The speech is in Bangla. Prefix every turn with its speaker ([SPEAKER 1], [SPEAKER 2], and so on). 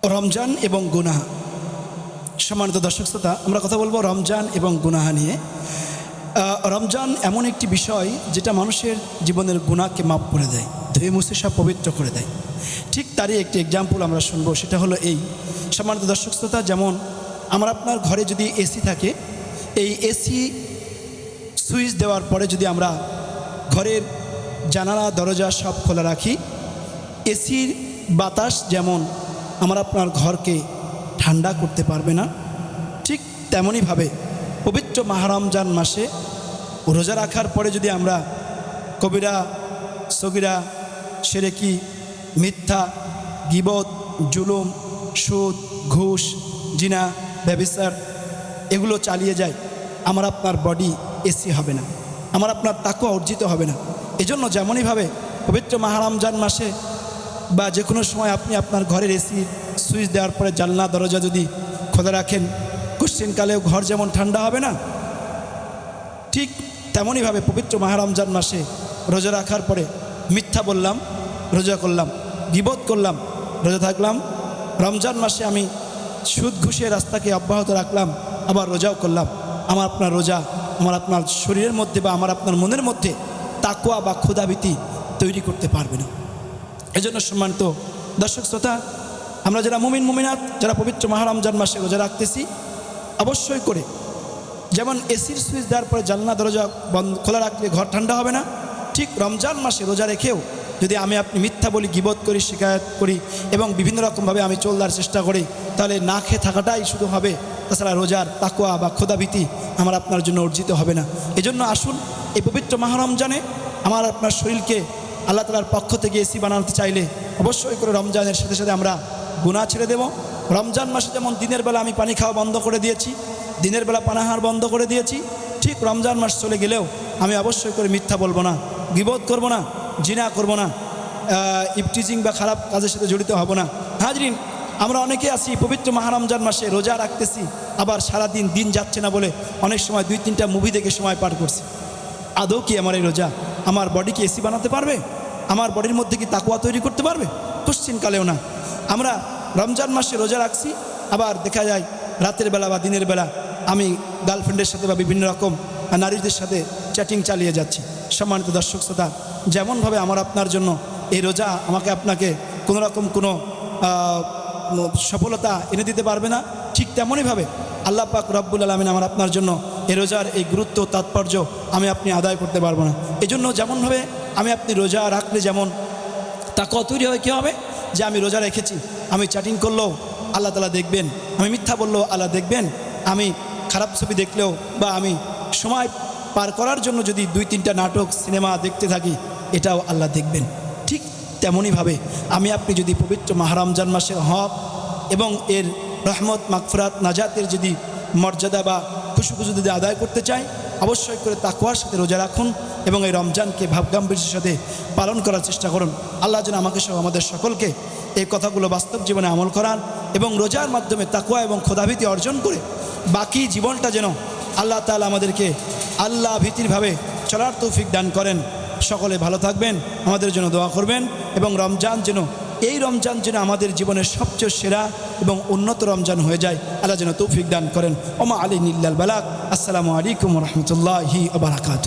[SPEAKER 1] রমজান এবং গুনাহ। সম্মানিত দর্শক শ্রোতা, আমরা কথা বলবো রমজান এবং গুনাহ নিয়ে। রমজান এমন একটি বিষয় যেটা মানুষের জীবনের গুনাহকে মাফ করে দেয়, ধুয়ে মুছে সব পবিত্র করে দেয়। ঠিক তারই একটি এক্সাম্পল আমরা শুনবো, সেটা হলো এই। সম্মানিত দর্শক শ্রোতা, যেমন আমার আপনার ঘরে যদি এসি থাকে, এই এসি সুইচ দেওয়ার পরে যদি আমরা ঘরের জানালা দরজা সব খোলা রাখি, এসির বাতাস যেমন আমার আপনার ঘরকে ঠান্ডা করতে পারবে না, ঠিক তেমনইভাবে পবিত্র মাহ রমজান মাসে রোজা রাখার পরে যদি আমরা কবিরা সগিরা শিরকি মিথ্যা গীবত জুলুম সুদ ঘুষ জিনা ব্যভিচার এগুলো চালিয়ে যায়, আমার আপনার বডি এসি হবে না, আমার আপনার তাকওয়া অর্জিত হবে না। এজন্য যেমনইভাবে পবিত্র মাহ রমজান মাসে বা যে কোনো সময় আপনি আপনার ঘরের এসি সুইচ দেওয়ার পরে জানলা দরজা যদি খোলা রাখেন, কোশ্চিনকালেও ঘর যেমন ঠান্ডা হবে না, ঠিক তেমনইভাবে পবিত্র মাহ রমজান মাসে রোজা রাখার পরে মিথ্যা বললাম, রোজা করলাম, গীবত করলাম, রোজা থাকলাম, রমজান মাসে আমি সুদ ঘুষের রাস্তাকে অব্যাহত রাখলাম, আবার রোজাও করলাম, আমার আপনার রোজা আমার আপনার শরীরের মধ্যে বা আমার আপনার মনের মধ্যে তাকওয়া বা ক্ষুধাভীতি তৈরি করতে পারবে না। এজন্য সম্মানিত দর্শক শ্রোতা, আমরা যারা মুমিন মুমিনাত, যারা পবিত্র মাহ রমজান মাসে রোজা রাখতেছি, অবশ্যই করে যেমন এসির সুইচ দেওয়ার পরে জানলা দরজা বন্ধ খোলা রাখলে ঘর ঠান্ডা হবে না, ঠিক রমজান মাসে রোজা রেখেও যদি আমি আপনি মিথ্যা বলি, গীবত করি, শিকায়ত করি এবং বিভিন্ন রকমভাবে আমি চলবার চেষ্টা করি, তাহলে না খেয়ে থাকাটাই শুধু হবে, তাছাড়া রোজার তাকওয়া বা ক্ষুধাভীতি আমার আপনার জন্য অর্জিত হবে না। এজন্য আসুন, এই পবিত্র মাহ রমজানে আমার আপনার শরীরকে আল্লাহ তাআলার পক্ষ থেকে এসি বানাতে চাইলে অবশ্যই করে রমজানের সাথে সাথে আমরা গুনাহ ছেড়ে দেব। রমজান মাসে যেমন দিনের বেলা আমি পানি খাওয়া বন্ধ করে দিয়েছি, দিনের বেলা পানাহার বন্ধ করে দিয়েছি, ঠিক রমজান মাস চলে গেলেও আমি অবশ্যই করে মিথ্যা বলবো না, গীবত করব না, জিনা করব না, ইফটিজিং বা খারাপ কাজের সাথে জড়িত হব না। হাজরিন, আমরা অনেকে আছি পবিত্র মাহ রমজান মাসে রোজা রাখতেছি, আবার সারাদিন দিন যাচ্ছে না বলে অনেক সময় 2-3টা মুভি দেখে সময় পার করছি। আদৌ কি আমার এই রোজা আমার বডিকে এসি বানাতে পারবে? আমার বডির মধ্যে কি তাকওয়া তৈরি করতে পারবে? কোশ্চিনকালেও না। আমরা রমজান মাসে রোজা রাখছি, আবার দেখা যায় রাতের বেলা বা দিনের বেলা আমি গার্লফ্রেন্ডের সাথে বা বিভিন্ন রকম নারীদের সাথে চ্যাটিং চালিয়ে যাচ্ছি। সম্মানিত দর্শক শ্রোতা, যেমনভাবে আমার আপনার জন্য এই রোজা আমাকে আপনাকে কোনো রকম কোনো সফলতা এনে দিতে পারবে না, ঠিক তেমনইভাবে আল্লাহ পাক রব্বুল আলামিন আমার আপনার জন্য এই রোজার এই গুরুত্ব তাৎপর্য আমি আপনি আদায় করতে পারবো না। এই জন্য যেমনভাবে আমি আপনি রোজা রাখলে যেমন তাকওয়া তৈরি হয়, কী হবে যে আমি রোজা রেখেছি, আমি চ্যাটিং করলেও আল্লাহ তাআলা দেখবেন, আমি মিথ্যা বললেও আল্লাহ দেখবেন, আমি খারাপ ছবি দেখলেও বা আমি সময় পার করার জন্য যদি 2-3টা নাটক সিনেমা দেখতে থাকি, এটাও আল্লাহ দেখবেন। ঠিক তেমনইভাবে আমি আপনি যদি পবিত্র মাহ রমজান মাসের হক এবং এর রহমত মাগফিরাত নাজাতের যদি মর্যাদা বা খুশবু যদি আদায় করতে চাই, অবশ্যই করে তাকওয়ার সাথে রোজা রাখুন এবং এই রমজানকে ভাবগাম্ভীর্যের সাথে পালন করার চেষ্টা করুন। আল্লাহ যেন আমাকে সহ আমাদের সকলকে এই কথাগুলো বাস্তব জীবনে আমল করান এবং রোজার মাধ্যমে তাকওয়া এবং ক্ষুধাভীতি অর্জন করে বাকি জীবনটা যেন আল্লাহ তাআলা আমাদেরকে আল্লাহ ভীতিরভাবে চলার তৌফিক দান করেন। সকলে ভালো থাকবেন, আমাদের জন্য দোয়া করবেন এবং এই রমজান যেন আমাদের জীবনের সবচেয়ে সেরা এবং উন্নত রমজান হয়ে যায়, আল্লাহ যেন তৌফিক দান করেন। ওমা আলাইনা ইল্লাল বালাগ। আসসালামু আলাইকুম ওয়া রাহমাতুল্লাহি ওয়া বারাকাতুহু।